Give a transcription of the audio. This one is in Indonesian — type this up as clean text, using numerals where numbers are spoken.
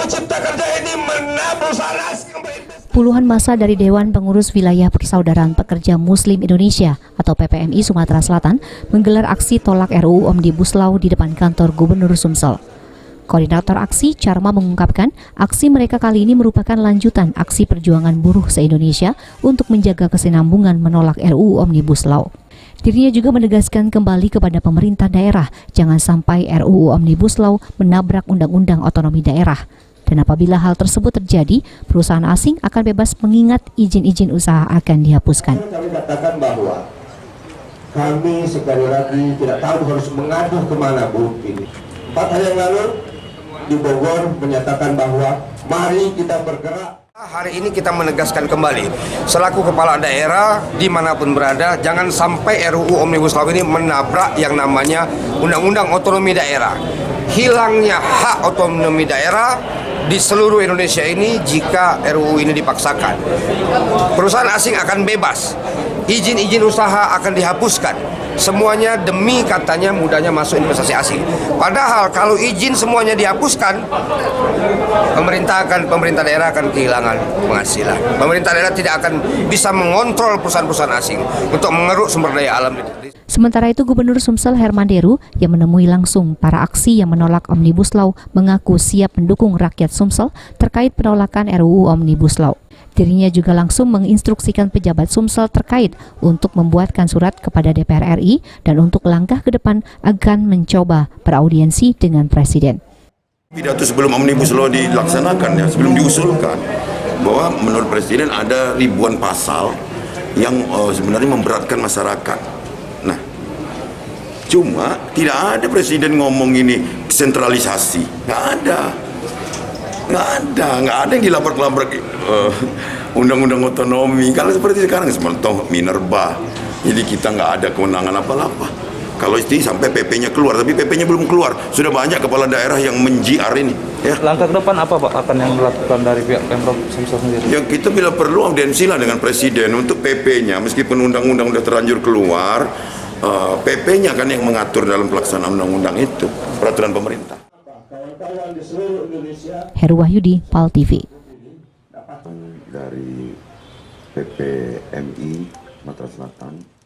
Cipta Kerja ini menabur saras. Puluhan massa dari Dewan Pengurus Wilayah Persaudaraan Pekerja Muslim Indonesia atau PPMI Sumatera Selatan menggelar aksi tolak RUU Omnibus Law di depan kantor Gubernur Sumsel. Koordinator aksi, Charma, mengungkapkan aksi mereka kali ini merupakan lanjutan aksi perjuangan buruh se-Indonesia untuk menjaga kesinambungan menolak RUU Omnibus Law. Dirinya juga menegaskan kembali kepada pemerintah daerah, jangan sampai RUU Omnibus Law menabrak Undang-Undang Otonomi Daerah. Dan apabila hal tersebut terjadi, perusahaan asing akan bebas mengingat izin-izin usaha akan dihapuskan. Kami katakan bahwa kami sekali lagi tidak tahu harus mengadu kemana, Bu. 4 hari yang lalu di Bogor menyatakan bahwa mari kita bergerak. Hari ini kita menegaskan kembali, selaku kepala daerah dimanapun berada, jangan sampai RUU Omnibus Law ini menabrak yang namanya Undang-Undang Otonomi Daerah. Hilangnya hak otonomi daerah di seluruh Indonesia ini jika RUU ini dipaksakan. Perusahaan asing akan bebas, izin-izin usaha akan dihapuskan. Semuanya demi katanya mudahnya masuk investasi asing. Padahal kalau izin semuanya dihapuskan, pemerintah daerah akan kehilangan penghasilan. Pemerintah daerah tidak akan bisa mengontrol perusahaan-perusahaan asing untuk mengeruk sumber daya alam. Sementara itu, Gubernur Sumsel Herman Deru yang menemui langsung para aksi yang menolak Omnibus Law mengaku siap mendukung rakyat Sumsel terkait penolakan RUU Omnibus Law. Dirinya juga langsung menginstruksikan pejabat Sumsel terkait untuk membuatkan surat kepada DPR RI dan untuk langkah ke depan akan mencoba beraudiensi dengan Presiden. Pidato sebelum Omnibus Law dilaksanakan, ya, sebelum diusulkan, bahwa menurut Presiden ada ribuan pasal yang sebenarnya memberatkan masyarakat. Nah, cuma tidak ada Presiden ngomong ini sentralisasi, nggak ada yang dilabrak-labrak undang-undang otonomi. Kalau seperti sekarang seperti Minerba, jadi kita nggak ada kewenangan apa-apa. Kalau itu sampai PP-nya keluar, tapi PP-nya belum keluar, sudah banyak kepala daerah yang menjiar ini. Ya. Langkah ke depan apa Pak akan yang dilakukan dari pihak Pemprov Sumsel sendiri? Ya, kita bila perlu audiensi lah dengan Presiden untuk PP-nya, meskipun undang-undang sudah terlanjur keluar, PP-nya kan yang mengatur dalam pelaksanaan undang-undang itu, peraturan pemerintah. Heru Wahyudi, PAL TV. Dari PPMI Sumatera Selatan.